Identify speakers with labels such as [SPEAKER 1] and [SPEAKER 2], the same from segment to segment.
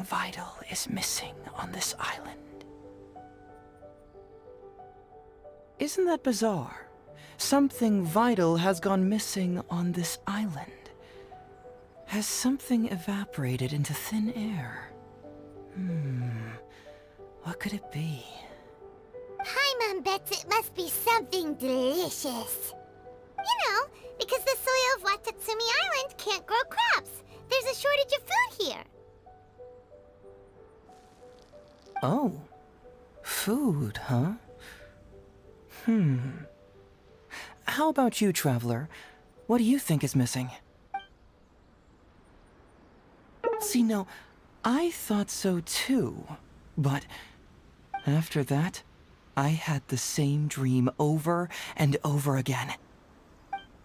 [SPEAKER 1] vital is missing on this island. Isn't that bizarre? Something vital has gone missing on this island. Has something evaporated into thin air? What could it be?
[SPEAKER 2] Paimon bets it must be something delicious. You know, because the soil of Watatsumi Island can't grow crops. There's a shortage of food here.
[SPEAKER 1] Oh. Food, huh? How about you, Traveler? What do you think is missing? See, no, I thought so too. But after that, I had the same dream over and over again.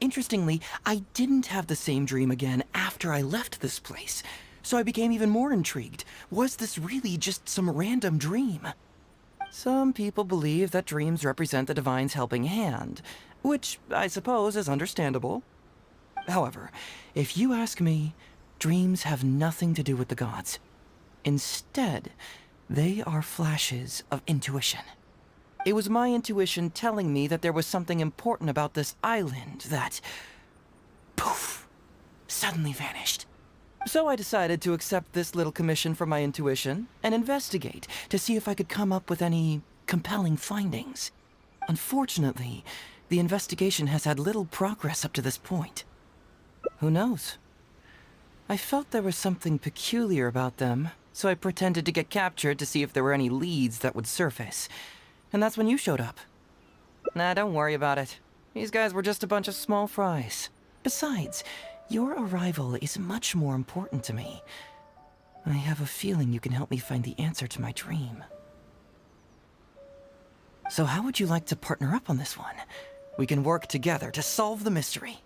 [SPEAKER 1] Interestingly, I didn't have the same dream again after I left this place, so I became even more intrigued. Was this really just some random dream? Some people believe that dreams represent the Divine's helping hand, which I suppose is understandable. However, if you ask me, dreams have nothing to do with the gods. Instead, they are flashes of intuition. It was my intuition telling me that there was something important about this island that, poof, suddenly vanished. So I decided to accept this little commission from my intuition and investigate to see if I could come up with any compelling findings. Unfortunately, the investigation has had little progress up to this point. Who knows? I felt there was something peculiar about them, so I pretended to get captured to see if there were any leads that would surface. And that's when you showed up. Nah, don't worry about it. These guys were just a bunch of small fries. Besides, your arrival is much more important to me. I have a feeling you can help me find the answer to my dream. So how would you like to partner up on this one? We can work together to solve the mystery.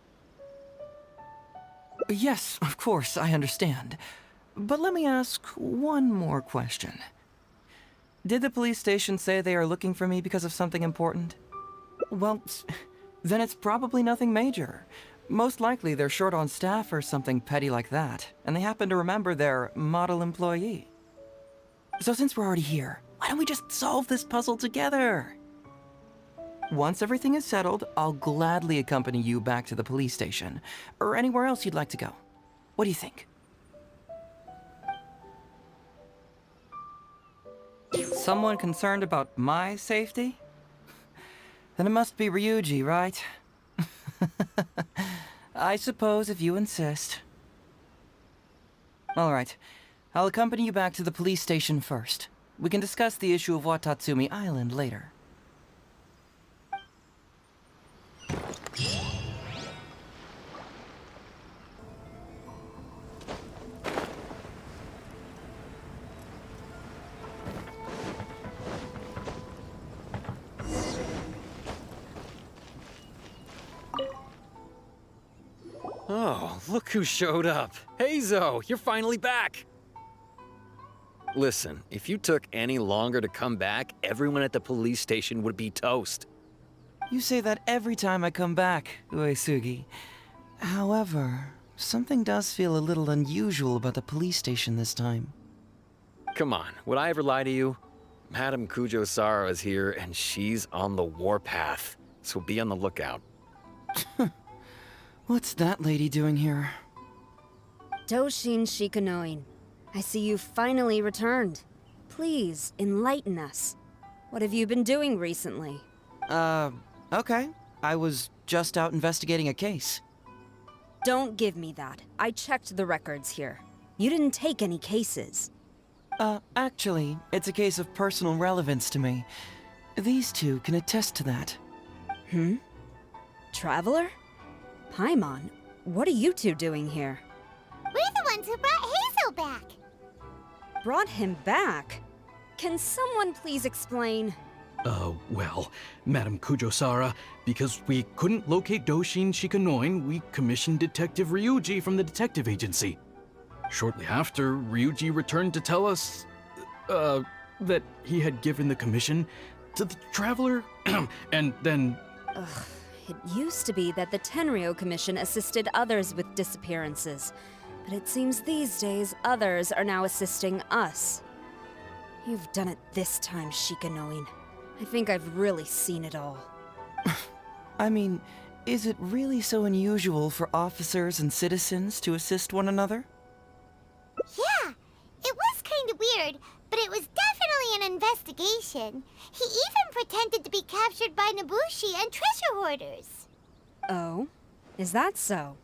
[SPEAKER 1] Yes, of course, I understand. But let me ask one more question. Did the police station say they are looking for me because of something important? Well, then it's probably nothing major. Most likely they're short on staff or something petty like that, and they happen to remember their model employee. So since we're already here, why don't we just solve this puzzle together? Once everything is settled, I'll gladly accompany you back to the police station, or anywhere else you'd like to go. What do you think? Someone concerned about my safety? Then it must be Ryuji, right? I suppose if you insist. All right. I'll accompany you back to the police station first. We can discuss the issue of Watatsumi Island later.
[SPEAKER 3] Oh, look who showed up. Heizou, you're finally back! Listen, if you took any longer to come back, everyone at the police station would be toast.
[SPEAKER 1] You say that every time I come back, Uesugi. However, something does feel a little unusual about the police station this time.
[SPEAKER 3] Come on, would I ever lie to you? Madame Kujo-Sara is here, and she's on the warpath, so be on the lookout.
[SPEAKER 1] What's that lady doing here?
[SPEAKER 4] Doshin Shikanoin, I see you finally returned. Please, enlighten us. What have you been doing recently?
[SPEAKER 1] Okay. I was just out investigating a case.
[SPEAKER 4] Don't give me that. I checked the records here. You didn't take any cases.
[SPEAKER 1] Actually, it's a case of personal relevance to me. These two can attest to that.
[SPEAKER 4] Traveler? Paimon, what are you two doing here?
[SPEAKER 2] We're the ones who brought Heizou back.
[SPEAKER 4] Brought him back? Can someone please explain?
[SPEAKER 5] Well, Madame Kujo-Sara, because we couldn't locate Doshin Shikanoin, we commissioned Detective Ryuji from the detective agency. Shortly after, Ryuji returned to tell us, that he had given the commission to the Traveler, and then...
[SPEAKER 4] It used to be that the Tenryo Commission assisted others with disappearances. But it seems these days others are now assisting us. You've done it this time, Shikanoin. I think I've really seen it all.
[SPEAKER 1] I mean, is it really so unusual for officers and citizens to assist one another?
[SPEAKER 2] Yeah, it was kind of weird, but it was definitely an investigation. He even pretended to be captured by Nobushi and treasure hoarders.
[SPEAKER 4] Oh? Is that so?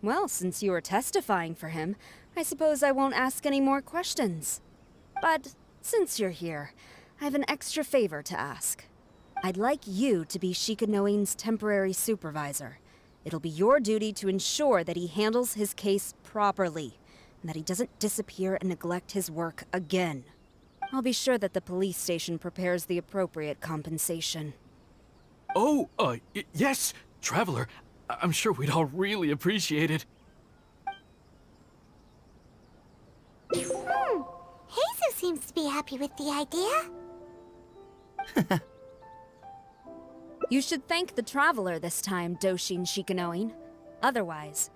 [SPEAKER 4] Well, since you are testifying for him, I suppose I won't ask any more questions. But since you're here, I have an extra favor to ask. I'd like you to be Shikanoin's temporary supervisor. It'll be your duty to ensure that he handles his case properly, and that he doesn't disappear and neglect his work again. I'll be sure that the police station prepares the appropriate compensation.
[SPEAKER 5] Oh, yes, Traveler. I'm sure we'd all really appreciate it.
[SPEAKER 2] Heizou seems to be happy with the idea.
[SPEAKER 4] You should thank the Traveler this time, Doshin Shikanoin. Otherwise,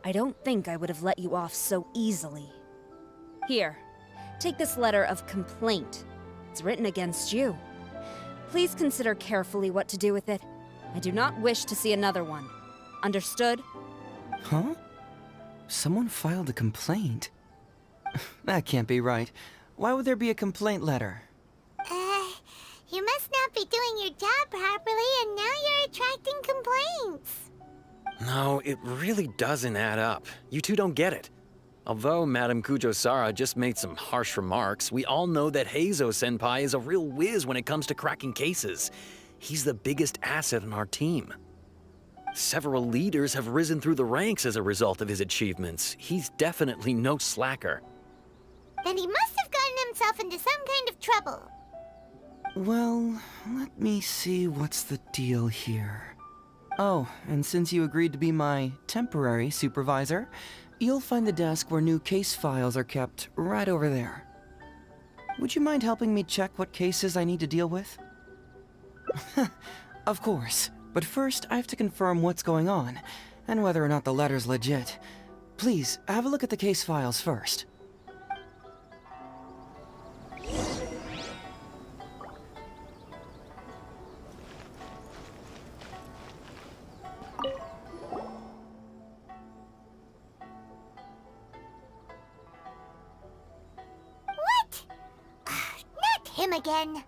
[SPEAKER 4] I don't think I would have let you off so easily. Here, take this letter of complaint. It's written against you. Please consider carefully what to do with it. I do not wish to see another one. Understood?
[SPEAKER 1] Huh? Someone filed a complaint? That can't be right. Why would there be a complaint letter?
[SPEAKER 2] You must not be doing your job properly, and now you're attracting complaints.
[SPEAKER 3] No, it really doesn't add up. You two don't get it. Although Madame Kujo-Sara just made some harsh remarks, we all know that Heizou-senpai is a real whiz when it comes to cracking cases. He's the biggest asset in our team. Several leaders have risen through the ranks as a result of his achievements. He's definitely no slacker.
[SPEAKER 2] Then he must have gotten himself into some kind of trouble.
[SPEAKER 1] Well, let me see what's the deal here. Oh, and since you agreed to be my temporary supervisor, you'll find the desk where new case files are kept right over there. Would you mind helping me check what cases I need to deal with? Of course, but first I have to confirm what's going on, and whether or not the letter's legit. Please, have a look at the case files first.
[SPEAKER 2] What? Not him again.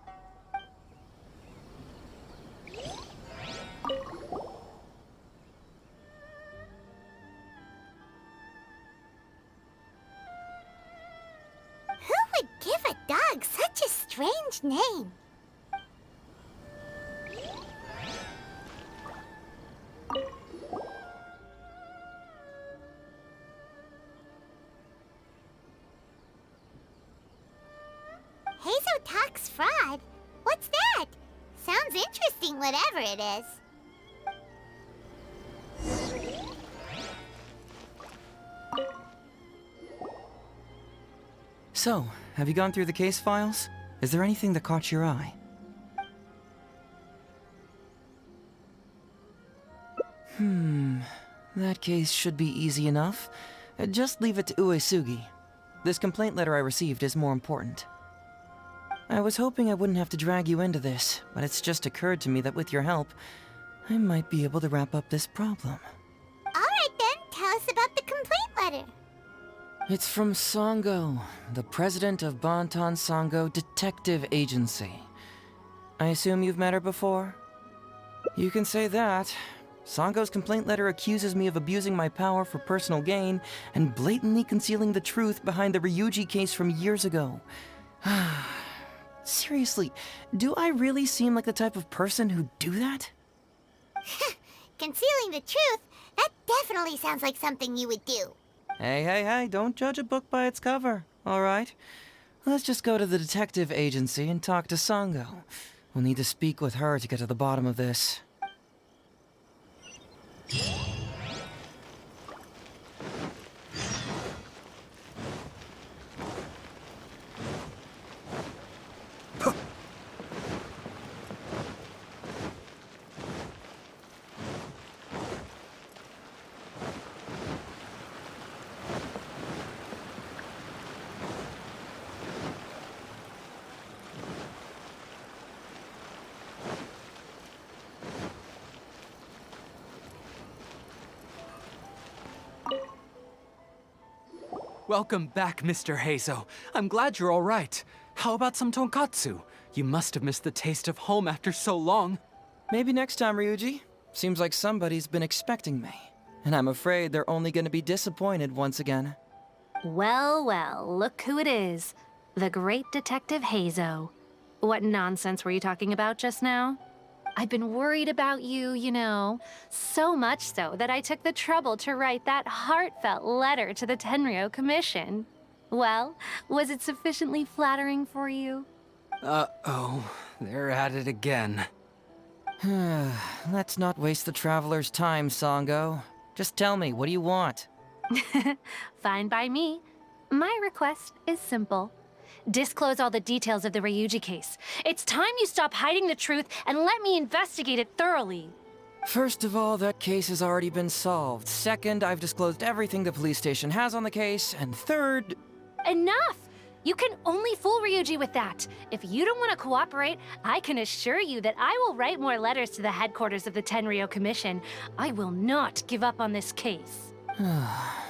[SPEAKER 2] Who would give a dog such a strange name? Heizou talks fraud? What's that? Sounds interesting, whatever it is.
[SPEAKER 1] So, have you gone through the case files? Is there anything that caught your eye? That case should be easy enough. Just leave it to Uesugi. This complaint letter I received is more important. I was hoping I wouldn't have to drag you into this, but it's just occurred to me that with your help, I might be able to wrap up this problem.
[SPEAKER 2] Alright then, tell us about the complaint letter.
[SPEAKER 1] It's from Sango, the president of Bantan Sango Detective Agency. I assume you've met her before? You can say that. Sango's complaint letter accuses me of abusing my power for personal gain and blatantly concealing the truth behind the Ryuji case from years ago. Seriously, do I really seem like the type of person who'd do that?
[SPEAKER 2] Concealing the truth? That definitely sounds like something you would do.
[SPEAKER 1] Hey, don't judge a book by its cover, alright? Let's just go to the detective agency and talk to Sango. We'll need to speak with her to get to the bottom of this.
[SPEAKER 6] Welcome back, Mr. Heizou. I'm glad you're all right. How about some tonkatsu? You must have missed the taste of home after so long.
[SPEAKER 1] Maybe next time, Ryuji. Seems like somebody's been expecting me. And I'm afraid they're only gonna be disappointed once again.
[SPEAKER 7] Well, well, look who it is. The great Detective Heizou. What nonsense were you talking about just now? I've been worried about you, you know. So much so that I took the trouble to write that heartfelt letter to the Tenryou Commission. Well, was it sufficiently flattering for you?
[SPEAKER 6] Uh-oh, they're at it again.
[SPEAKER 1] Let's not waste the traveler's time, Sango. Just tell me, what do you want?
[SPEAKER 7] Fine by me. My request is simple. Disclose all the details of the Ryuji case. It's time you stop hiding the truth and let me investigate it thoroughly.
[SPEAKER 1] First of all, that case has already been solved. Second, I've disclosed everything the police station has on the case. And third...
[SPEAKER 7] Enough! You can only fool Ryuji with that. If you don't want to cooperate, I can assure you that I will write more letters to the headquarters of the Tenryou Commission. I will not give up on this case.
[SPEAKER 2] Oh,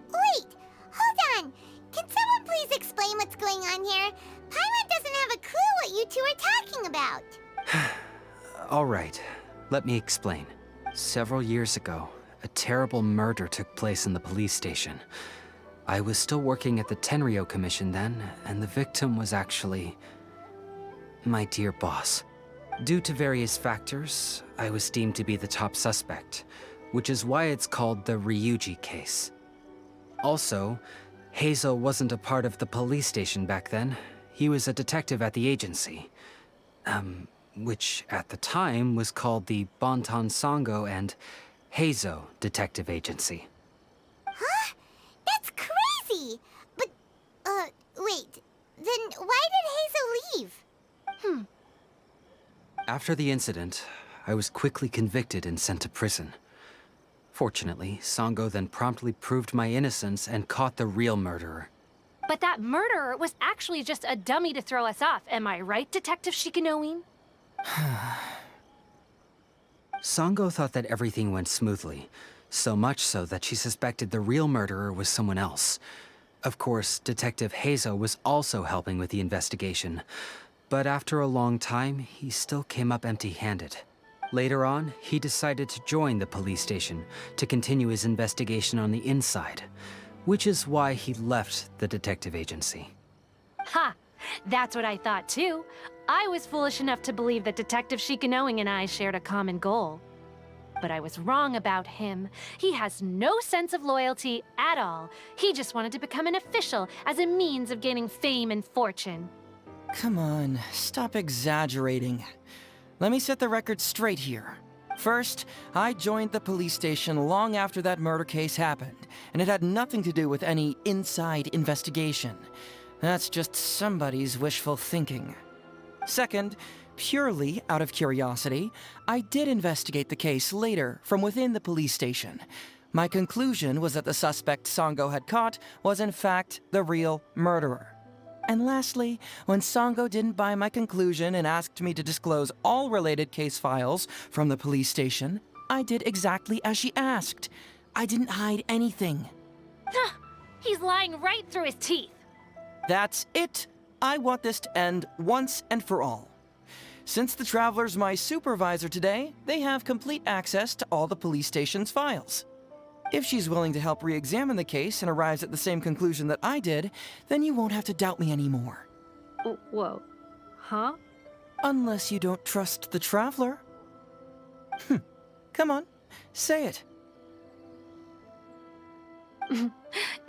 [SPEAKER 2] wait! Hold on! Can someone please explain what's going on here? Paimon doesn't have a clue what you two are talking about.
[SPEAKER 6] All right, let me explain. Several years ago, a terrible murder took place in the police station. I was still working at the Tenryou Commission then, and the victim was actually my dear boss. Due to various factors, I was deemed to be the top suspect, which is why it's called the Ryuji case. Also, Heizou wasn't a part of the police station back then. He was a detective at the agency. Which at the time was called the Bonton Sango and Heizou Detective Agency.
[SPEAKER 2] Huh? That's crazy! But, wait. Then why did Heizou leave?
[SPEAKER 6] After the incident, I was quickly convicted and sent to prison. Fortunately, Sango then promptly proved my innocence and caught the real murderer.
[SPEAKER 7] But that murderer was actually just a dummy to throw us off, am I right, Detective Shikanoin?
[SPEAKER 6] Sango thought that everything went smoothly, so much so that she suspected the real murderer was someone else. Of course, Detective Heizou was also helping with the investigation, but after a long time, he still came up empty-handed. Later on, he decided to join the police station to continue his investigation on the inside, which is why he left the detective agency.
[SPEAKER 7] Ha! That's what I thought too. I was foolish enough to believe that Detective Shikanoin and I shared a common goal. But I was wrong about him. He has no sense of loyalty at all. He just wanted to become an official as a means of gaining fame and fortune.
[SPEAKER 1] Come on, stop exaggerating. Let me set the record straight here. First, I joined the police station long after that murder case happened, and it had nothing to do with any inside investigation. That's just somebody's wishful thinking. Second, purely out of curiosity, I did investigate the case later from within the police station. My conclusion was that the suspect Sango had caught was in fact the real murderer. And lastly, when Sango didn't buy my conclusion and asked me to disclose all related case files from the police station, I did exactly as she asked. I didn't hide anything.
[SPEAKER 7] He's lying right through his teeth.
[SPEAKER 1] That's it. I want this to end once and for all. Since the Traveler's my supervisor today, they have complete access to all the police station's files. If she's willing to help re-examine the case and arrives at the same conclusion that I did, then you won't have to doubt me anymore.
[SPEAKER 7] Whoa. Huh?
[SPEAKER 1] Unless you don't trust the Traveler. Come on, say it.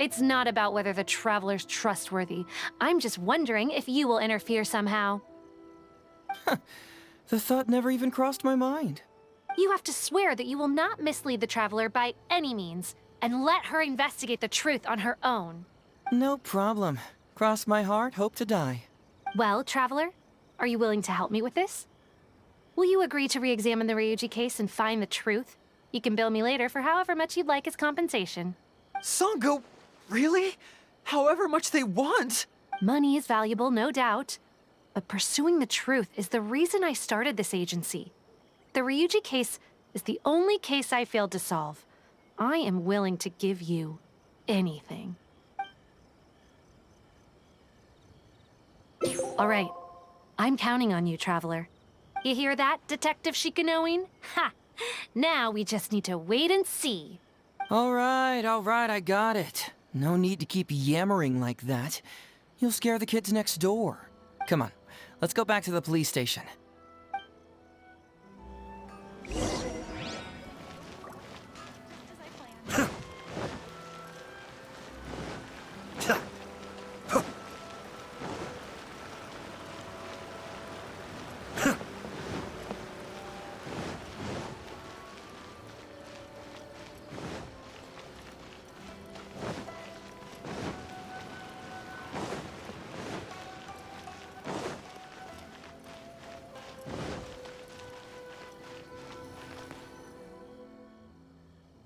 [SPEAKER 7] It's not about whether the Traveler's trustworthy. I'm just wondering if you will interfere somehow.
[SPEAKER 1] The thought never even crossed my mind.
[SPEAKER 7] You have to swear that you will not mislead the Traveler by any means, and let her investigate the truth on her own.
[SPEAKER 1] No problem. Cross my heart, hope to die.
[SPEAKER 7] Well, Traveler, are you willing to help me with this? Will you agree to re-examine the Ryuji case and find the truth? You can bill me later for however much you'd like as compensation.
[SPEAKER 6] Sango, really? However much they want?
[SPEAKER 7] Money is valuable, no doubt. But pursuing the truth is the reason I started this agency. The Ryuji case is the only case I failed to solve. I am willing to give you anything. All right. I'm counting on you, Traveler. You hear that, Detective Shikanoin? Ha! Now we just need to wait and see.
[SPEAKER 1] All right, I got it. No need to keep yammering like that. You'll scare the kids next door. Come on, let's go back to the police station.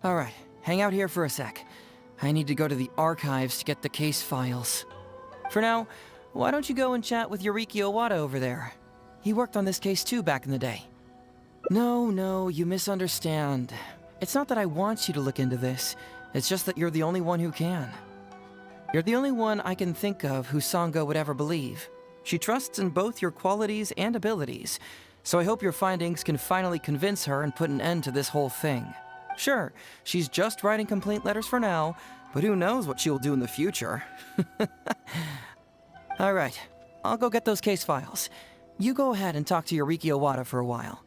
[SPEAKER 1] All right, hang out here for a sec. I need to go to the archives to get the case files. For now, why don't you go and chat with Yoriki Owada over there? He worked on this case too back in the day. No, you misunderstand. It's not that I want you to look into this. It's just that you're the only one who can. You're the only one I can think of who Sango would ever believe. She trusts in both your qualities and abilities, so I hope your findings can finally convince her and put an end to this whole thing. Sure, she's just writing complaint letters for now, but who knows what she'll do in the future. All right, I'll go get those case files. You go ahead and talk to Yoriki Owada for a while.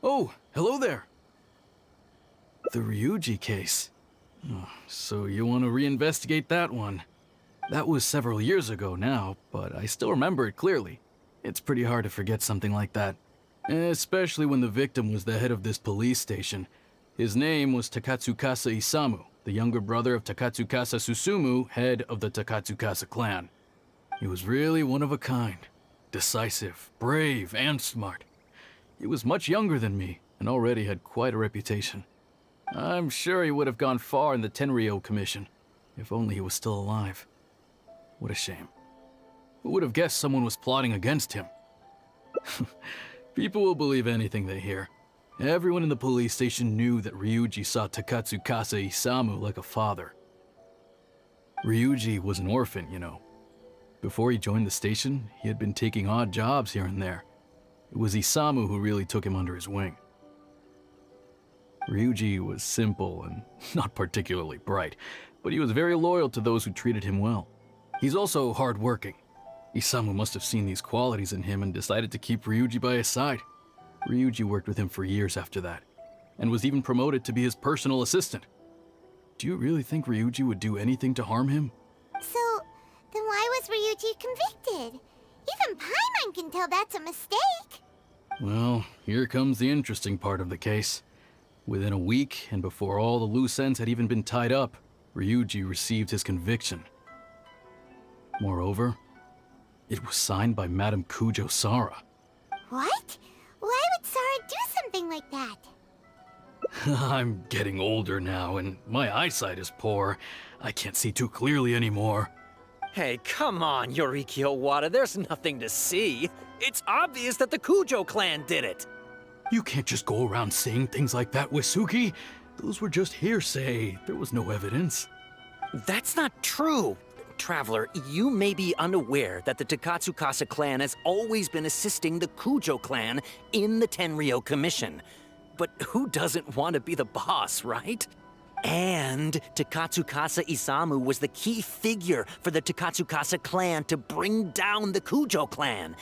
[SPEAKER 5] Oh, hello there. The Ryuji case. Oh, so you want to reinvestigate that one? That was several years ago now, but I still remember it clearly. It's pretty hard to forget something like that. Especially when the victim was the head of this police station. His name was Takatsukasa Isamu, the younger brother of Takatsukasa Susumu, head of the Takatsukasa clan. He was really one of a kind. Decisive, brave, and smart. He was much younger than me, and already had quite a reputation. I'm sure he would have gone far in the Tenryou Commission, if only he was still alive. What a shame. Who would have guessed someone was plotting against him? People will believe anything they hear. Everyone in the police station knew that Ryuji saw Takatsukasa Isamu like a father. Ryuji was an orphan, you know. Before he joined the station, he had been taking odd jobs here and there. It was Isamu who really took him under his wing. Ryuji was simple and not particularly bright, but he was very loyal to those who treated him well. He's also hardworking. Isamu must have seen these qualities in him and decided to keep Ryuji by his side. Ryuji worked with him for years after that, and was even promoted to be his personal assistant. Do you really think Ryuji would do anything to harm him?
[SPEAKER 2] So, then why was Ryuji convicted? Even Paimon can tell that's a mistake.
[SPEAKER 5] Well, here comes the interesting part of the case. Within a week, and before all the loose ends had even been tied up, Ryuji received his conviction. Moreover, it was signed by Madame Kujo Sara.
[SPEAKER 2] What? Why would Sara do something like that?
[SPEAKER 5] I'm getting older now, and my eyesight is poor. I can't see too clearly anymore.
[SPEAKER 3] Hey, come on, Yoriki Owada, there's nothing to see. It's obvious that the Kujo clan did it.
[SPEAKER 5] You can't just go around saying things like that, Wisuki. Those were just hearsay. There was no evidence.
[SPEAKER 3] That's not true. Traveler, you may be unaware that the Takatsukasa clan has always been assisting the Kujo clan in the Tenryou Commission. But who doesn't want to be the boss, right? And Takatsukasa Isamu was the key figure for the Takatsukasa clan to bring down the Kujo clan.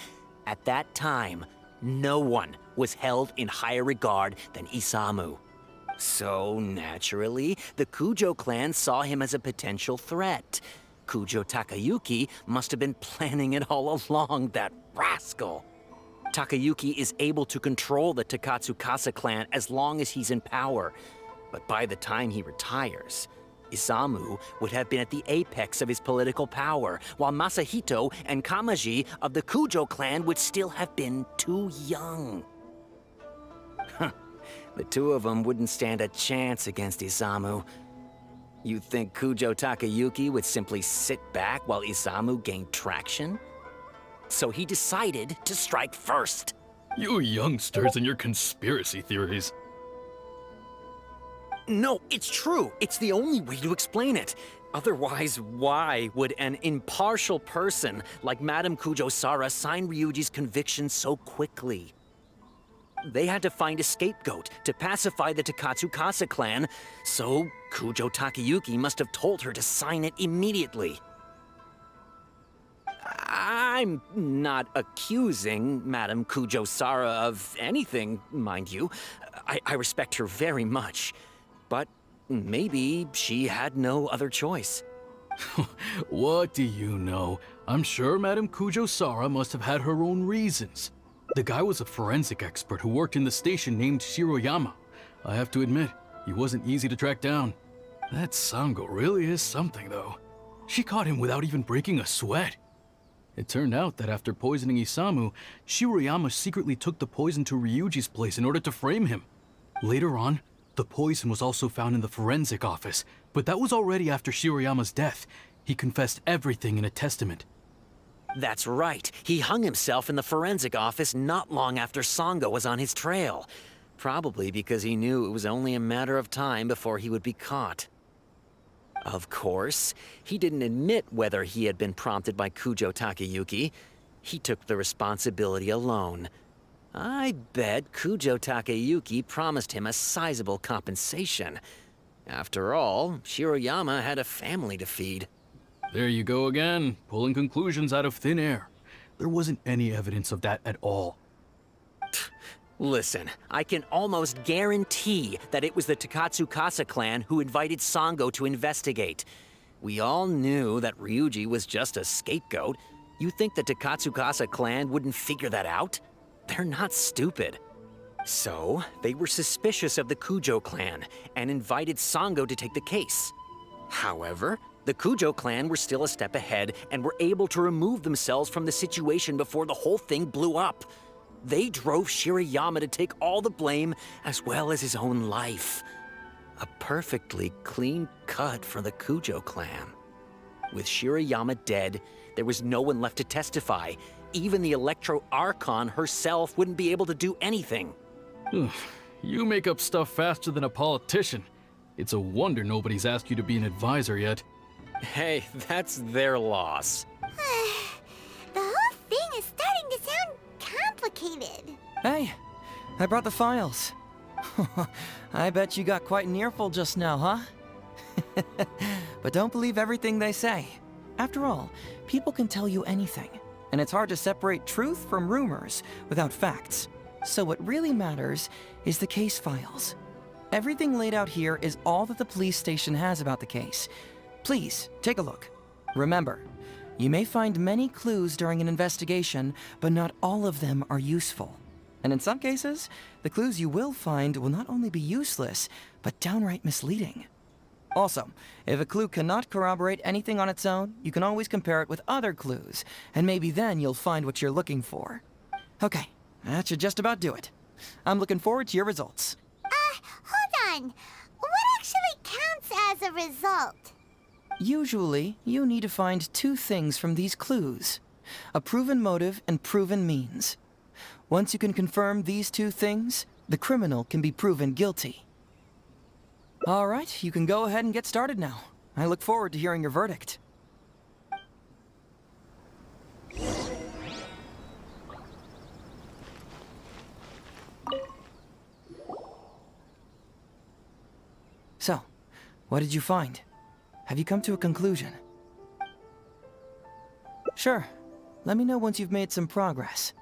[SPEAKER 3] At that time, no one was held in higher regard than Isamu. So, naturally, the Kujo clan saw him as a potential threat. Kujo Takayuki must have been planning it all along, that rascal. Takayuki is able to control the Takatsukasa clan as long as he's in power. But by the time he retires, Isamu would have been at the apex of his political power, while Masahito and Kamaji of the Kujo clan would still have been too young. The two of them wouldn't stand a chance against Isamu. You think Kujo Takayuki would simply sit back while Isamu gained traction? so he decided to strike first.
[SPEAKER 5] You youngsters and your conspiracy theories.
[SPEAKER 3] No, it's true. It's the only way to explain it. Otherwise, why would an impartial person like Madame Kujo-Sara sign Ryuji's conviction so quickly? They had to find a scapegoat to pacify the Takatsukasa clan, so Kujo Takayuki must have told her to sign it immediately. I'm not accusing Madame Kujo-Sara of anything, mind you. I respect her very much. But maybe she had no other choice.
[SPEAKER 5] What do you know? I'm sure Madame Kujo-Sara must have had her own reasons. The guy was a forensic expert who worked in the station named Shiroyama. I have to admit, he wasn't easy to track down. That Sango really is something, though. She caught him without even breaking a sweat. It turned out that after poisoning Isamu, Shiroyama secretly took the poison to Ryuji's place in order to frame him. Later on, the poison was also found in the forensic office, but that was already after Shiroyama's death. He confessed everything in a testament.
[SPEAKER 3] That's right. He hung himself in the forensic office not long after Sango was on his trail. Probably because he knew it was only a matter of time before he would be caught. Of course, he didn't admit whether he had been prompted by Kujo Takayuki. He took the responsibility alone. I bet Kujo Takayuki promised him a sizable compensation. After all, Shiroyama had a family to feed.
[SPEAKER 5] There you go again, pulling conclusions out of thin air. There wasn't any evidence of that at all.
[SPEAKER 3] Listen, I can almost guarantee that it was the Takatsukasa clan who invited Sango to investigate. We all knew that Ryuji was just a scapegoat. You think the Takatsukasa clan wouldn't figure that out? They're not stupid. So, they were suspicious of the Kujo clan and invited Sango to take the case. However, the Kujo clan were still a step ahead and were able to remove themselves from the situation before the whole thing blew up. They drove Shiroyama to take all the blame as well as his own life. A perfectly clean cut for the Kujo clan. With Shiroyama dead, there was no one left to testify. Even the Electro Archon herself wouldn't be able to do anything.
[SPEAKER 5] You make up stuff faster than a politician. It's a wonder nobody's asked you to be an advisor yet.
[SPEAKER 3] Hey, that's their loss.
[SPEAKER 2] The whole thing is starting to sound complicated.
[SPEAKER 1] Hey, I brought the files. I bet you got quite an earful just now, huh? But don't believe everything they say. After all, people can tell you anything, and it's hard to separate truth from rumors without facts. So what really matters is the case files. Everything laid out here is all that the police station has about the case. Please, take a look. Remember, you may find many clues during an investigation, but not all of them are useful. And in some cases, the clues you will find will not only be useless, but downright misleading. Also, if a clue cannot corroborate anything on its own, you can always compare it with other clues, and maybe then you'll find what you're looking for. Okay, that should just about do it. I'm looking forward to your results.
[SPEAKER 2] Hold on. What actually counts as a result?
[SPEAKER 1] Usually, you need to find two things from these clues: a proven motive and proven means. Once you can confirm these two things, the criminal can be proven guilty. All right, you can go ahead and get started now. I look forward to hearing your verdict. So, what did you find? Have you come to a conclusion? Sure. Let me know once you've made some progress.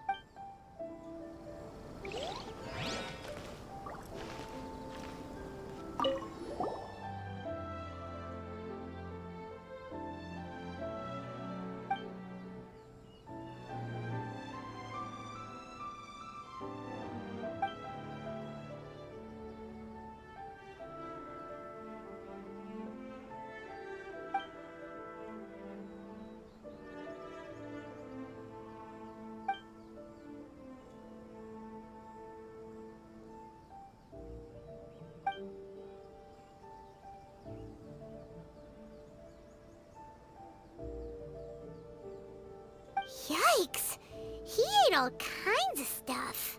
[SPEAKER 2] all kinds of stuff.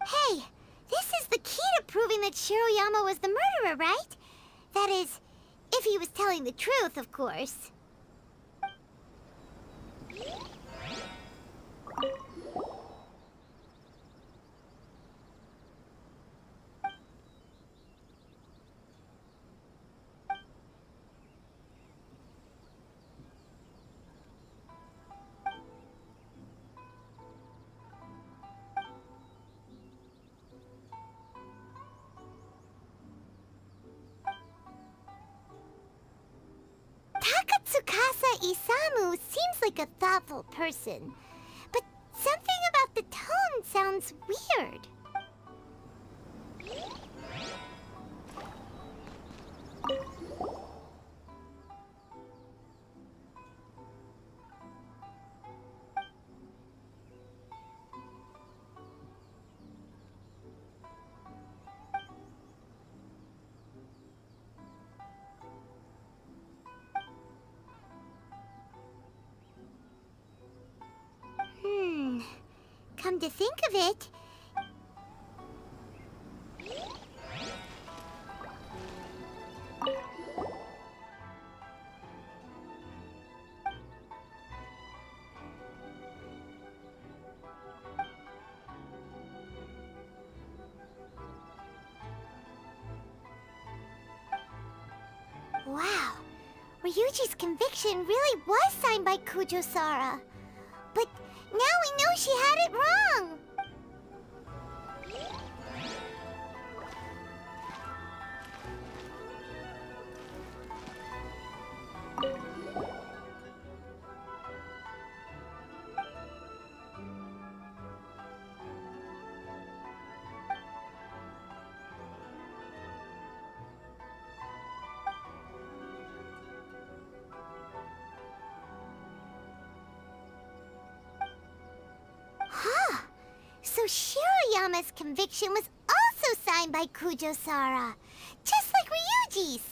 [SPEAKER 2] Hey, this is the key to proving that Shiroyama was the murderer, right? That is, if he was telling the truth, of course. Tsukasa Isamu seems like a thoughtful person, but something about the tone sounds weird. Come to think of it... Wow, Ryuji's conviction really was signed by Kujo-Sara. But now we know she had it wrong! So Shiroyama's conviction was also signed by Kujo-Sara, just like Ryuji's.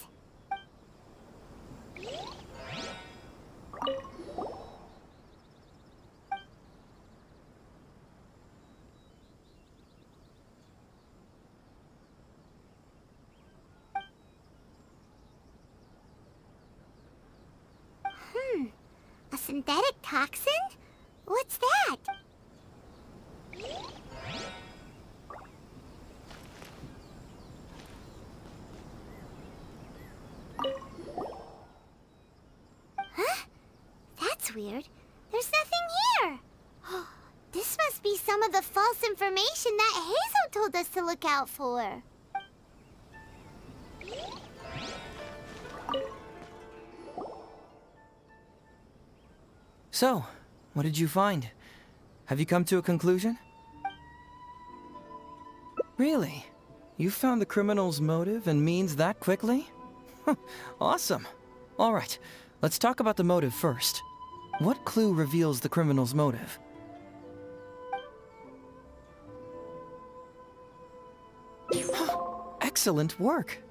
[SPEAKER 2] A synthetic toxin? What's that? Huh? That's weird. There's nothing here. This must be some of the false information that Heizou told us to look out for.
[SPEAKER 1] So, what did you find? Have you come to a conclusion? Really? You found the criminal's motive and means that quickly? Awesome. All right, let's talk about the motive first. What clue reveals the criminal's motive? Excellent work.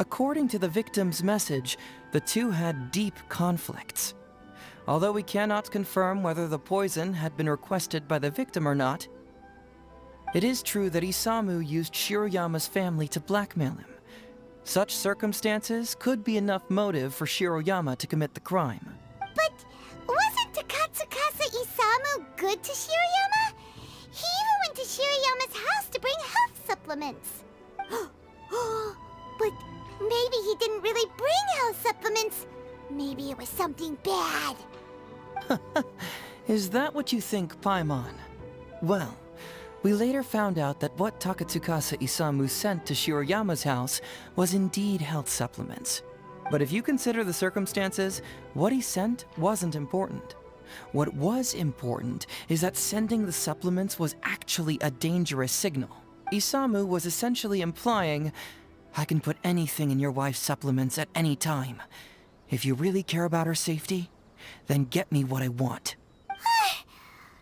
[SPEAKER 1] According to the victim's message, the two had deep conflicts. Although we cannot confirm whether the poison had been requested by the victim or not, it is true that Isamu used Shiroyama's family to blackmail him. Such circumstances could be enough motive for Shiroyama to commit the crime.
[SPEAKER 2] But wasn't Tsukasa Isamu good to Shiroyama? He even went to Shiroyama's house to bring health supplements. But maybe he didn't really bring health supplements. Maybe it was something bad.
[SPEAKER 1] Is that what you think, Paimon? Well, we later found out that what Takatsukasa Isamu sent to Shiroyama's house was indeed health supplements. But if you consider the circumstances, what he sent wasn't important. What was important is that sending the supplements was actually a dangerous signal. Isamu was essentially implying, I can put anything in your wife's supplements at any time. If you really care about her safety, then get me what I want.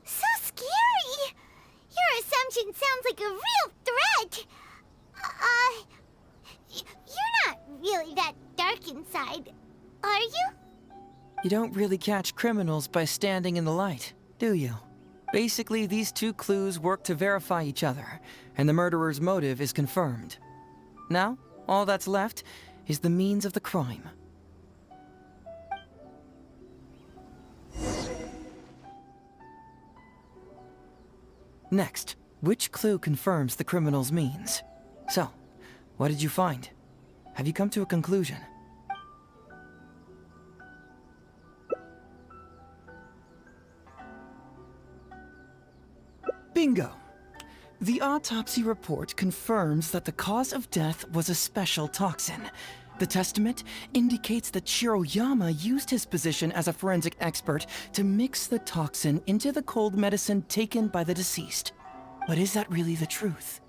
[SPEAKER 2] So scary! Your assumption sounds like a real threat! You're not really that dark inside, are you?
[SPEAKER 1] You don't really catch criminals by standing in the light, do you? Basically, these two clues work to verify each other, and the murderer's motive is confirmed. Now, all that's left is the means of the crime. Next, which clue confirms the criminal's means? So, what did you find? Have you come to a conclusion? Bingo! The autopsy report confirms that the cause of death was a special toxin. The testament indicates that Shiroyama used his position as a forensic expert to mix the toxin into the cold medicine taken by the deceased. But is that really the truth?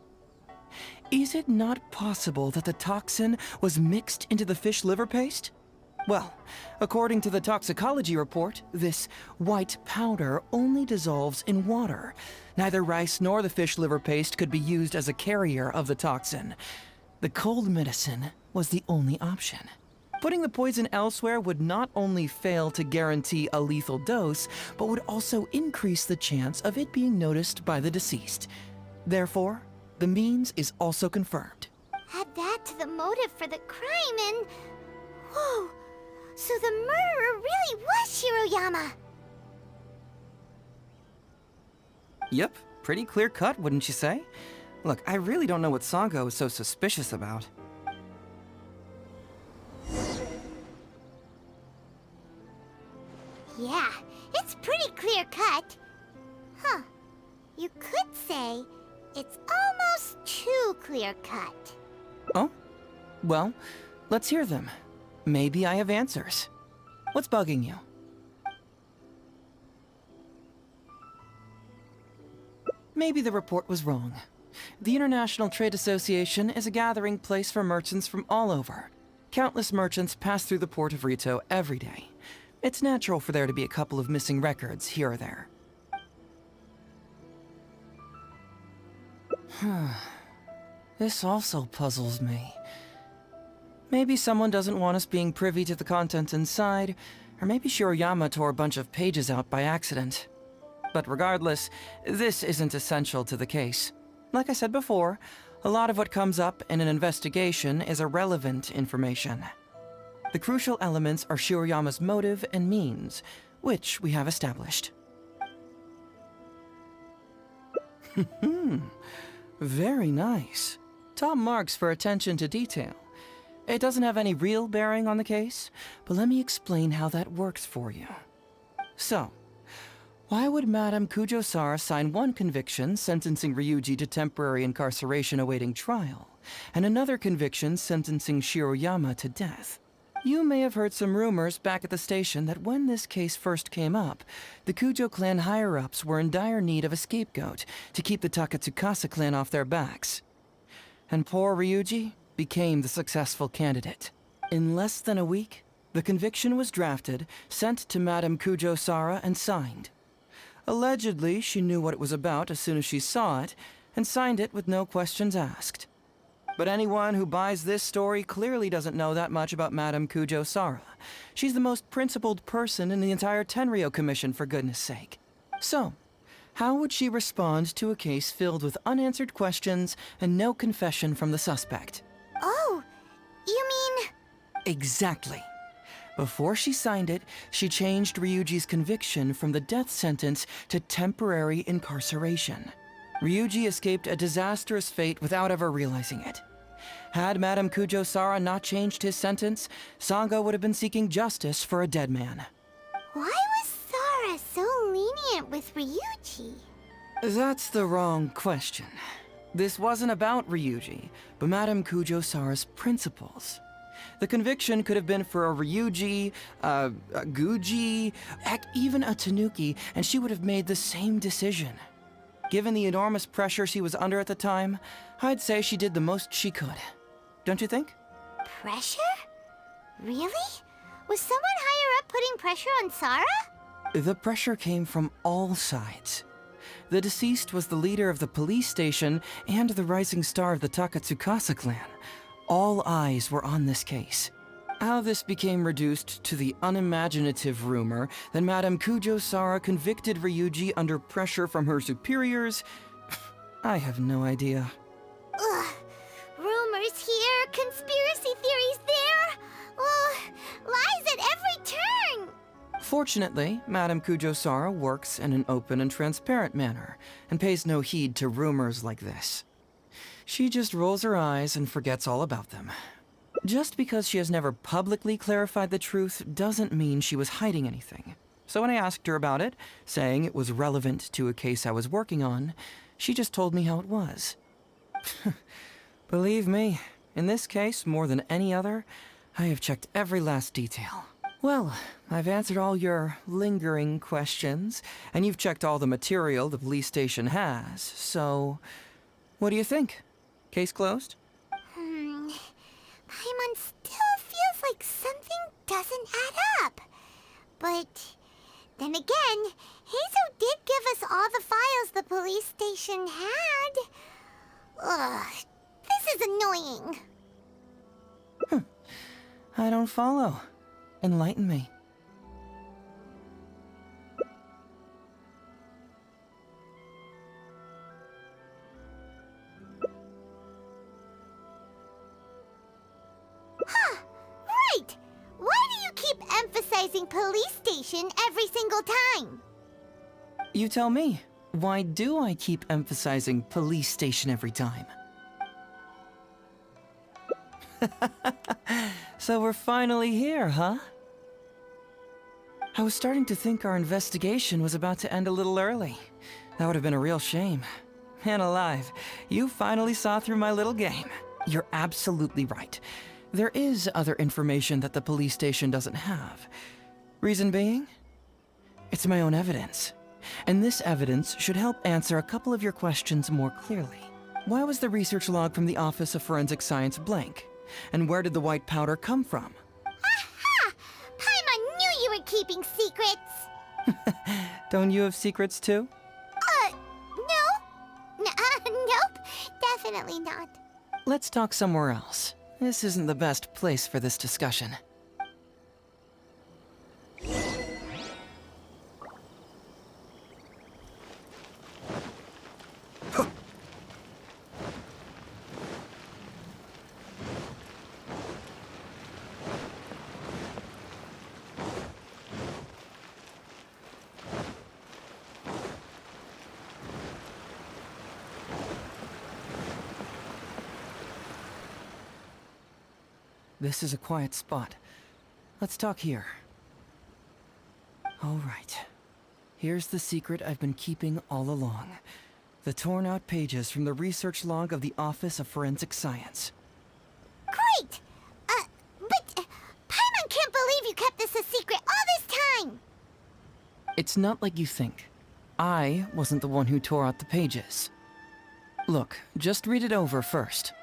[SPEAKER 1] Is it not possible that the toxin was mixed into the fish liver paste? Well, according to the toxicology report, this white powder only dissolves in water. Neither rice nor the fish liver paste could be used as a carrier of the toxin. The cold medicine was the only option. Putting the poison elsewhere would not only fail to guarantee a lethal dose, but would also increase the chance of it being noticed by the deceased. Therefore, the means is also confirmed.
[SPEAKER 2] Add that to the motive for the crime and... Whoa! So the murderer really was Shiroyama!
[SPEAKER 1] Yep, pretty clear cut, wouldn't you say? Look, I really don't know what Sango is so suspicious about.
[SPEAKER 2] Yeah, it's pretty clear cut. Huh. You could say it's almost too clear cut.
[SPEAKER 1] Oh? Well, let's hear them. Maybe I have answers. What's bugging you? Maybe the report was wrong. The International Trade Association is a gathering place for merchants from all over. Countless merchants pass through the port of Rito every day. It's natural for there to be a couple of missing records here or there. This also puzzles me. Maybe someone doesn't want us being privy to the content inside, or maybe Shiroyama tore a bunch of pages out by accident. But regardless, this isn't essential to the case. Like I said before, a lot of what comes up in an investigation is irrelevant information. The crucial elements are Shiroyama's motive and means, which we have established. Very nice. Top marks for attention to detail. It doesn't have any real bearing on the case, but let me explain how that works for you. So, why would Madame Kujo-Sara sign one conviction sentencing Ryuji to temporary incarceration awaiting trial, and another conviction sentencing Shiroyama to death? You may have heard some rumors back at the station that when this case first came up, the Kujo clan higher-ups were in dire need of a scapegoat to keep the Takatsukasa clan off their backs. And poor Ryuji became the successful candidate. In less than a week, the conviction was drafted, sent to Madame Kujo-Sara, and signed. Allegedly, she knew what it was about as soon as she saw it, and signed it with no questions asked. But anyone who buys this story clearly doesn't know that much about Madame Kujo-Sara. She's the most principled person in the entire Tenryo Commission, for goodness sake. So, how would she respond to a case filled with unanswered questions and no confession from the suspect?
[SPEAKER 2] Oh, you mean...
[SPEAKER 1] Exactly. Before she signed it, she changed Ryuji's conviction from the death sentence to temporary incarceration. Ryuji escaped a disastrous fate without ever realizing it. Had Madame Kujo-Sara not changed his sentence, Sango would have been seeking justice for a dead man.
[SPEAKER 2] Why was Sara so lenient with Ryuji?
[SPEAKER 1] That's the wrong question. This wasn't about Ryuji, but Madame Kujo-Sara's principles. The conviction could have been for a Ryuji, a Guji, heck, even a Tanuki, and she would have made the same decision. Given the enormous pressure she was under at the time, I'd say she did the most she could. Don't you think?
[SPEAKER 2] Pressure? Really? Was someone higher up putting pressure on Sarah?
[SPEAKER 1] The pressure came from all sides. The deceased was the leader of the police station and the rising star of the Takatsukasa clan. All eyes were on this case. How this became reduced to the unimaginative rumor that Madame Kujo-Sara convicted Ryuji under pressure from her superiors, I have no idea.
[SPEAKER 2] Ugh. Rumors here, conspiracy theories there. Ugh. Lies at every turn.
[SPEAKER 1] Fortunately, Madame Kujo-Sara works in an open and transparent manner, and pays no heed to rumors like this. She just rolls her eyes and forgets all about them. Just because she has never publicly clarified the truth doesn't mean she was hiding anything. So when I asked her about it, saying it was relevant to a case I was working on, she just told me how it was. Believe me, in this case, more than any other, I have checked every last detail. Well, I've answered all your lingering questions, and you've checked all the material the police station has, so what do you think? Case closed?
[SPEAKER 2] Paimon still feels like something doesn't add up. But then again, Heizou did give us all the files the police station had. Ugh, this is annoying.
[SPEAKER 1] I don't follow. Enlighten me.
[SPEAKER 2] Right! Why do you keep emphasizing police station every single time?
[SPEAKER 1] You tell me. Why do I keep emphasizing police station every time? So we're finally here, huh? I was starting to think our investigation was about to end a little early. That would have been a real shame. Man alive, you finally saw through my little game. You're absolutely right. There is other information that the police station doesn't have. Reason being? It's my own evidence. And this evidence should help answer a couple of your questions more clearly. Why was the research log from the Office of Forensic Science blank? And where did the white powder come from?
[SPEAKER 2] Aha! Paimon knew you were keeping secrets!
[SPEAKER 1] Don't you have secrets too?
[SPEAKER 2] No? Nope, definitely not.
[SPEAKER 1] Let's talk somewhere else. This isn't the best place for this discussion. This is a quiet spot. Let's talk here. All right. Here's the secret I've been keeping all along. The torn out pages from the research log of the Office of Forensic Science.
[SPEAKER 2] Great! But Paimon can't believe you kept this a secret all this time!
[SPEAKER 1] It's not like you think. I wasn't the one who tore out the pages. Look, just read it over first.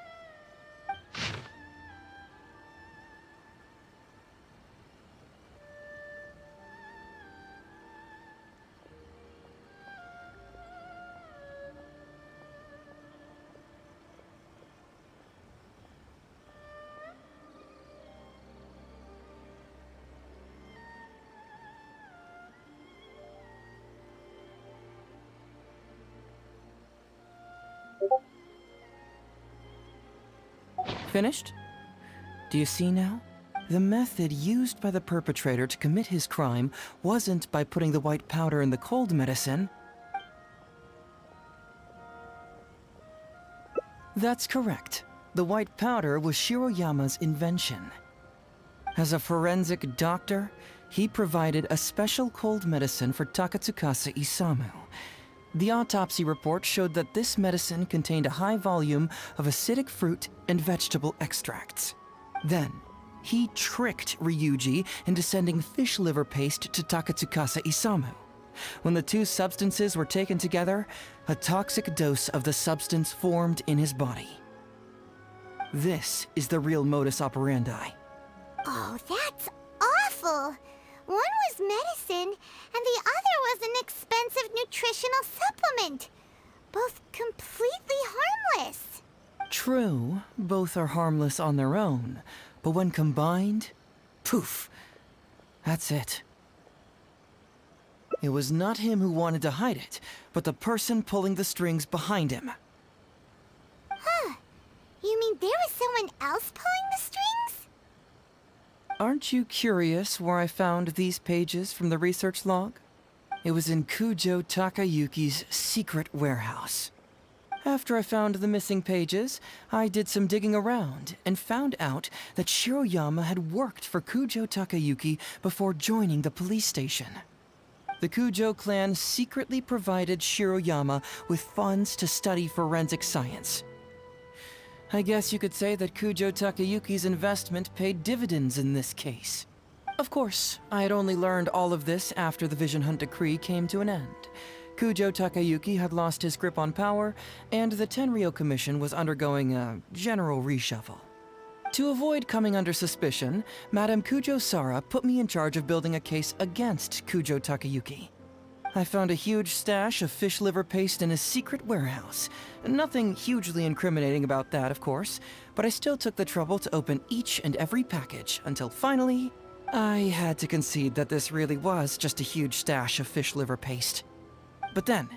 [SPEAKER 1] Finished? Do you see now? The method used by the perpetrator to commit his crime wasn't by putting the white powder in the cold medicine. That's correct. The white powder was Shiroyama's invention. As a forensic doctor, he provided a special cold medicine for Takatsukasa Isamu. The autopsy report showed that this medicine contained a high volume of acidic fruit and vegetable extracts. Then, He tricked Ryuji into sending fish liver paste to Takatsukasa Isamu. When the two substances were taken together, a toxic dose of the substance formed in his body. This is the real modus operandi.
[SPEAKER 2] Oh, that's awful. One was medicine, and the other was an expensive nutritional supplement. Both completely harmless.
[SPEAKER 1] True, both are harmless on their own, but when combined, poof, that's it. It was not him who wanted to hide it, but the person pulling the strings behind him.
[SPEAKER 2] Huh. You mean there was someone else pulling the strings?
[SPEAKER 1] Aren't you curious where I found these pages from the research log? It was in Kujo Takayuki's secret warehouse. After I found the missing pages, I did some digging around and found out that Shiroyama had worked for Kujo Takayuki before joining the police station. The Kujo clan secretly provided Shiroyama with funds to study forensic science. I guess you could say that Kujo Takayuki's investment paid dividends in this case. Of course, I had only learned all of this after the Vision Hunt decree came to an end. Kujo Takayuki had lost his grip on power, and the Tenryou Commission was undergoing a general reshuffle. To avoid coming under suspicion, Madame Kujo Sara put me in charge of building a case against Kujo Takayuki. I found a huge stash of fish liver paste in his secret warehouse. Nothing hugely incriminating about that, of course, but I still took the trouble to open each and every package until finally, I had to concede that this really was just a huge stash of fish liver paste. But then,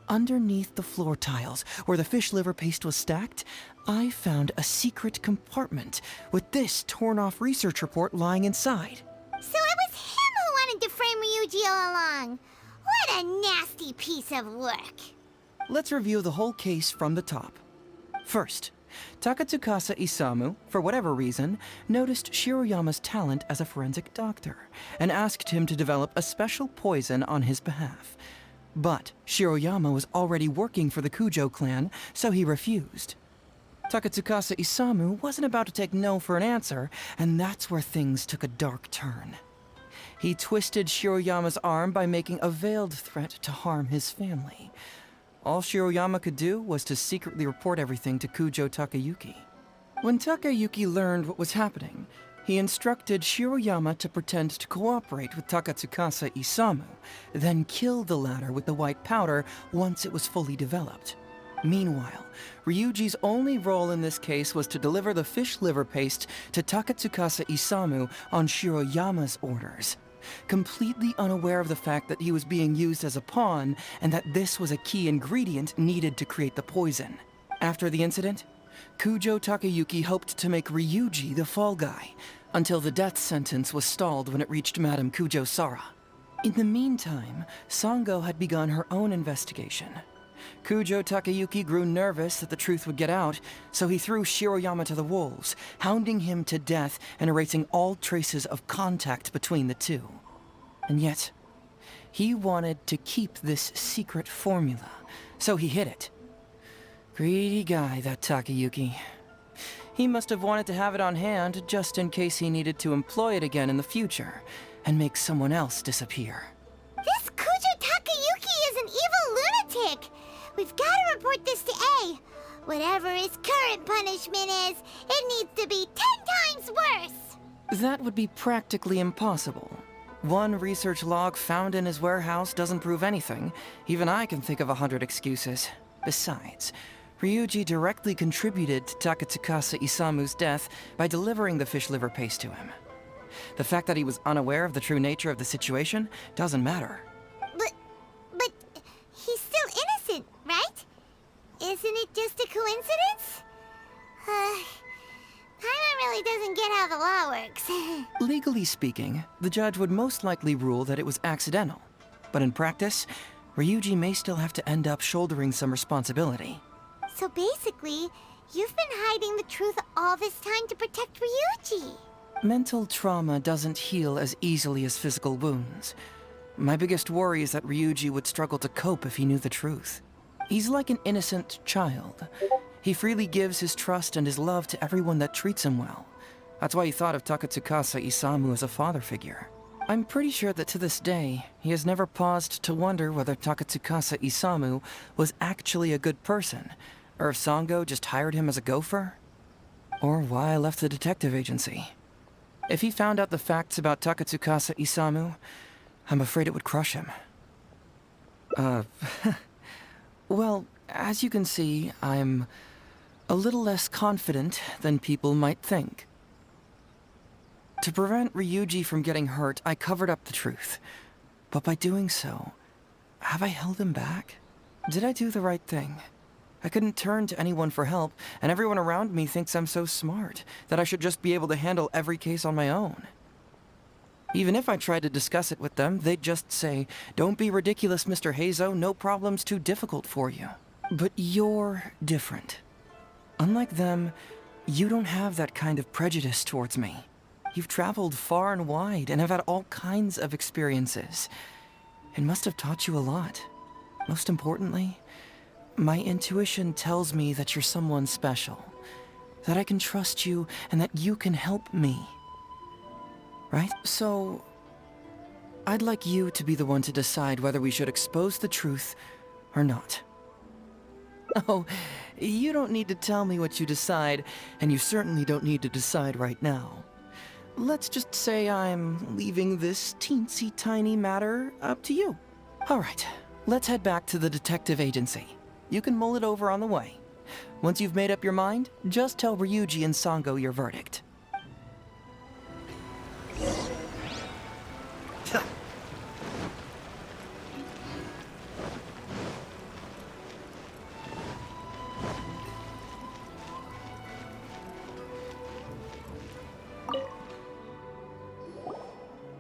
[SPEAKER 1] underneath the floor tiles, where the fish liver paste was stacked, I found a secret compartment with this torn-off research report lying inside.
[SPEAKER 2] So it was him who wanted to frame Ryuji all along. What a nasty piece of work.
[SPEAKER 1] Let's review the whole case from the top. First, Takatsukasa Isamu, for whatever reason, noticed Shiroyama's talent as a forensic doctor and asked him to develop a special poison on his behalf. But Shiroyama was already working for the Kujo clan, so he refused. Takatsukasa Isamu wasn't about to take no for an answer, and that's where things took a dark turn. He twisted Shiroyama's arm by making a veiled threat to harm his family. All Shiroyama could do was to secretly report everything to Kujo Takayuki. When Takayuki learned what was happening, he instructed Shiroyama to pretend to cooperate with Takatsukasa Isamu, then kill the latter with the white powder once it was fully developed. Meanwhile, Ryuji's only role in this case was to deliver the fish liver paste to Takatsukasa Isamu on Shiroyama's orders, completely unaware of the fact that he was being used as a pawn and that this was a key ingredient needed to create the poison. After the incident, Kujo Takayuki hoped to make Ryuji the fall guy, until the death sentence was stalled when it reached Madame Kujo Sara. In the meantime, Sango had begun her own investigation. Kujo Takayuki grew nervous that the truth would get out, so he threw Shiroyama to the wolves, hounding him to death and erasing all traces of contact between the two. And yet, he wanted to keep this secret formula, so he hid it. Greedy guy, that Takayuki. He must have wanted to have it on hand just in case he needed to employ it again in the future, and make someone else disappear.
[SPEAKER 2] This Kujo Takayuki is an evil lunatic. We've got to report this to A. Whatever his current punishment is, it needs to be 10 times worse.
[SPEAKER 1] That would be practically impossible. One research log found in his warehouse doesn't prove anything. Even I can think of 100 excuses. Besides, Ryuji directly contributed to Takatsukasa Isamu's death by delivering the fish liver paste to him. The fact that he was unaware of the true nature of the situation doesn't matter.
[SPEAKER 2] But he's still innocent, right? Isn't it just a coincidence? Paimon really doesn't get how the law works.
[SPEAKER 1] Legally speaking, the judge would most likely rule that it was accidental. But in practice, Ryuji may still have to end up shouldering some responsibility.
[SPEAKER 2] So basically, you've been hiding the truth all this time to protect Ryuji.
[SPEAKER 1] Mental trauma doesn't heal as easily as physical wounds. My biggest worry is that Ryuji would struggle to cope if he knew the truth. He's like an innocent child. He freely gives his trust and his love to everyone that treats him well. That's why he thought of Takatsukasa Isamu as a father figure. I'm pretty sure that to this day, he has never paused to wonder whether Takatsukasa Isamu was actually a good person, or if Sango just hired him as a gopher, or why I left the detective agency. If he found out the facts about Takatsukasa Isamu, I'm afraid it would crush him. Well, as you can see, I'm a little less confident than people might think. To prevent Ryuji from getting hurt, I covered up the truth. But by doing so, have I held him back? Did I do the right thing? I couldn't turn to anyone for help, and everyone around me thinks I'm so smart that I should just be able to handle every case on my own. Even if I tried to discuss it with them, they'd just say, "Don't be ridiculous, Mr. Heizou, no problem's too difficult for you." But you're different. Unlike them, you don't have that kind of prejudice towards me. You've traveled far and wide and have had all kinds of experiences. It must have taught you a lot. Most importantly, my intuition tells me that you're someone special, that I can trust you and that you can help me. Right? So, I'd like you to be the one to decide whether we should expose the truth or not. Oh, you don't need to tell me what you decide, and you certainly don't need to decide right now. Let's just say I'm leaving this teensy tiny matter up to you. All right, let's head back to the detective agency. You can mull it over on the way. Once you've made up your mind, just tell Ryuji and Sango your verdict.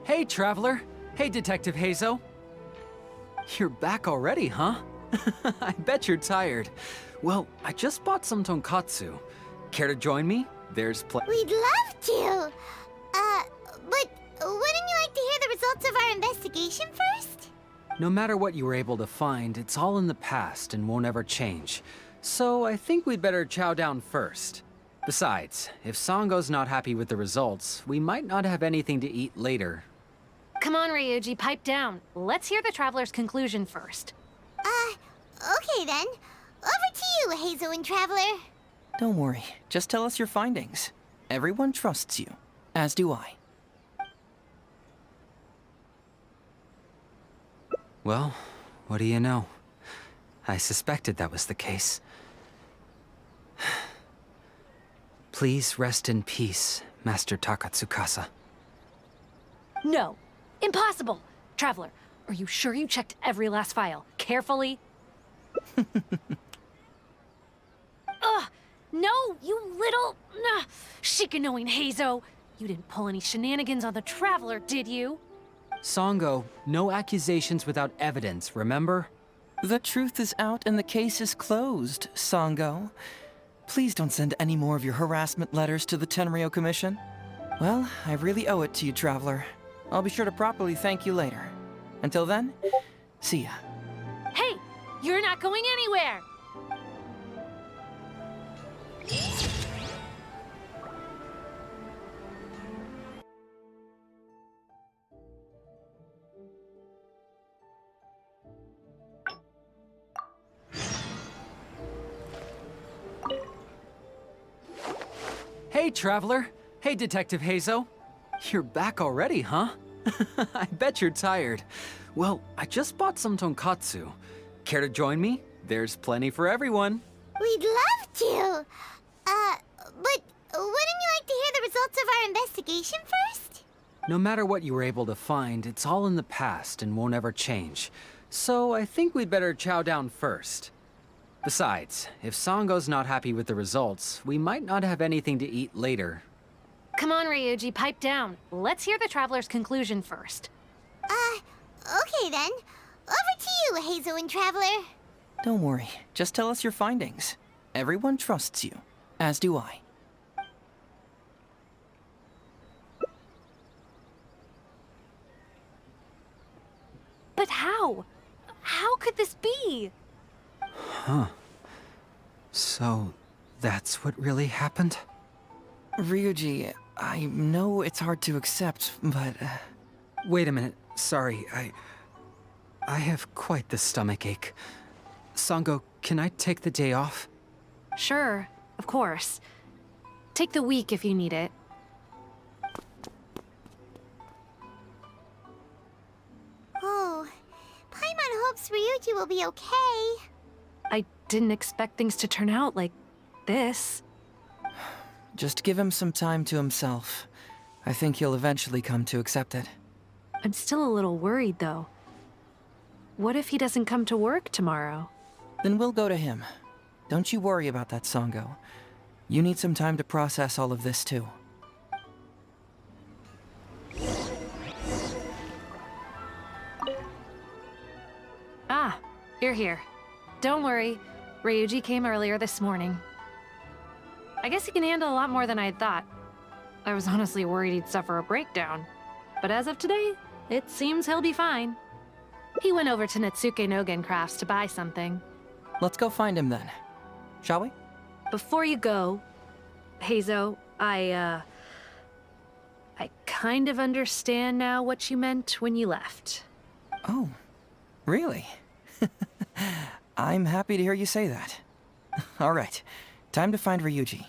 [SPEAKER 6] Hey, Traveler. Hey, Detective Heizou. You're back already, huh? I bet you're tired. Well, I just bought some tonkatsu. Care to join me? There's
[SPEAKER 2] We'd love to. But wouldn't you like to hear the results of our investigation first?
[SPEAKER 6] No matter what you were able to find, it's all in the past and won't ever change. So I think we'd better chow down first. Besides, if Sango's not happy with the results, we might not have anything to eat later.
[SPEAKER 7] Come on, Ryuji, pipe down. Let's hear the Traveler's conclusion first.
[SPEAKER 2] Okay then. Over to you, Heizou and Traveler.
[SPEAKER 1] Don't worry, just tell us your findings. Everyone trusts you, as do I.
[SPEAKER 6] Well, what do you know? I suspected that was the case. Please rest in peace, Master Takatsukasa.
[SPEAKER 7] No, impossible. Traveler, are you sure you checked every last file carefully? Ugh, no, you little Shikanoin Heizou. You didn't pull any shenanigans on the Traveler, did you?
[SPEAKER 6] Sango, no accusations without evidence, remember?
[SPEAKER 1] The truth is out and the case is closed, Sango. Please don't send any more of your harassment letters to the Tenryo Commission. Well, I really owe it to you, Traveler. I'll be sure to properly thank you later. Until then, see ya.
[SPEAKER 7] Hey, you're not going anywhere!
[SPEAKER 6] Hey, Traveler. Hey, Detective Heizou. You're back already, huh? I bet you're tired. Well, I just bought some tonkatsu. Care to join me? There's plenty for everyone.
[SPEAKER 2] We'd love to. But wouldn't you like to hear the results of our investigation first?
[SPEAKER 6] No matter what you were able to find, it's all in the past and won't ever change. So I think we'd better chow down first. Besides, if Sango's not happy with the results, we might not have anything to eat later.
[SPEAKER 7] Come on, Ryuji, pipe down. Let's hear the Traveler's conclusion first.
[SPEAKER 2] Okay then. Over to you, Heizou and Traveler.
[SPEAKER 1] Don't worry, just tell us your findings. Everyone trusts you, as do I.
[SPEAKER 7] But how? How could this be?
[SPEAKER 6] So, that's what really happened?
[SPEAKER 1] Ryuji, I know it's hard to accept, but...
[SPEAKER 6] Wait a minute. Sorry, I have quite the stomachache. Sango, can I take the day off?
[SPEAKER 7] Sure, of course. Take the week if you need it.
[SPEAKER 2] Oh, Paimon hopes Ryuji will be okay.
[SPEAKER 7] I didn't expect things to turn out like this.
[SPEAKER 1] Just give him some time to himself. I think he'll eventually come to accept it.
[SPEAKER 7] I'm still a little worried, though. What if he doesn't come to work tomorrow?
[SPEAKER 1] Then we'll go to him. Don't you worry about that, Sango. You need some time to process all of this, too.
[SPEAKER 7] Ah, you're here. Don't worry. Ryuji came earlier this morning. I guess he can handle a lot more than I had thought. I was honestly worried he'd suffer a breakdown. But as of today, it seems he'll be fine. He went over to Natsuke Nogen Crafts to buy something.
[SPEAKER 1] Let's go find him then. Shall we?
[SPEAKER 7] Before you go, Heizou, I kind of understand now what you meant when you left.
[SPEAKER 1] Oh, really? I'm happy to hear you say that. All right, time to find Ryuji.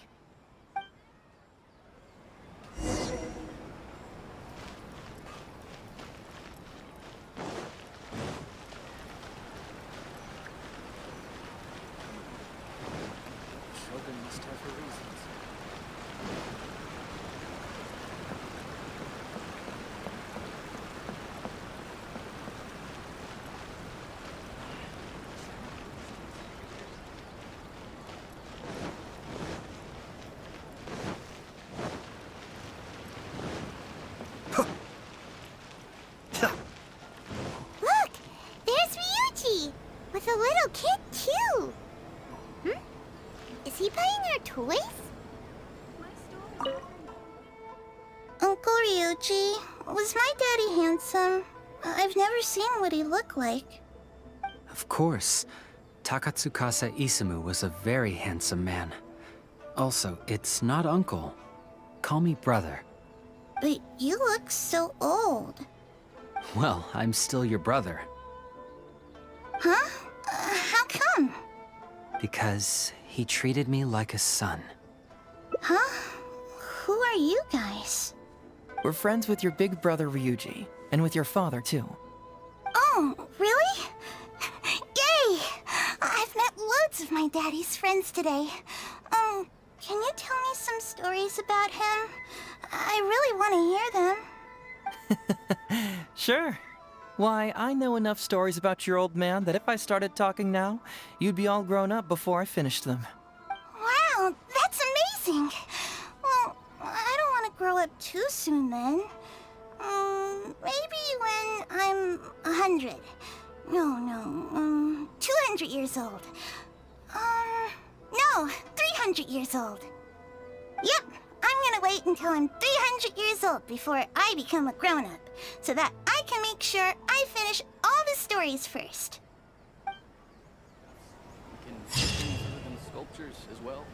[SPEAKER 2] Look! There's Ryuji! With a little kid, too! Is he buying our toys?
[SPEAKER 8] Uncle Ryuji, was my daddy handsome? I've never seen what he looked like.
[SPEAKER 6] Of course. Takatsukasa Isamu was a very handsome man. Also, it's not uncle. Call me brother.
[SPEAKER 8] But you look so old.
[SPEAKER 6] Well, I'm still your brother.
[SPEAKER 8] Huh? How come?
[SPEAKER 6] Because he treated me like a son.
[SPEAKER 8] Huh? Who are you guys?
[SPEAKER 1] We're friends with your big brother Ryuji, and with your father, too.
[SPEAKER 8] Oh, really? Yay! I've met loads of my daddy's friends today. Can you tell me some stories about him? I really want to hear them.
[SPEAKER 1] Sure. Why, I know enough stories about your old man that if I started talking now, you'd be all grown up before I finished them.
[SPEAKER 8] Wow, that's amazing! Well, I don't want to grow up too soon then. Maybe when I'm 100. No, 200 years old. No, 300 years old. Yep, I'm gonna wait until I'm 300 years old before I become a grown-up, so that I can make sure I finish all the stories first.
[SPEAKER 5] Can sculptures as well?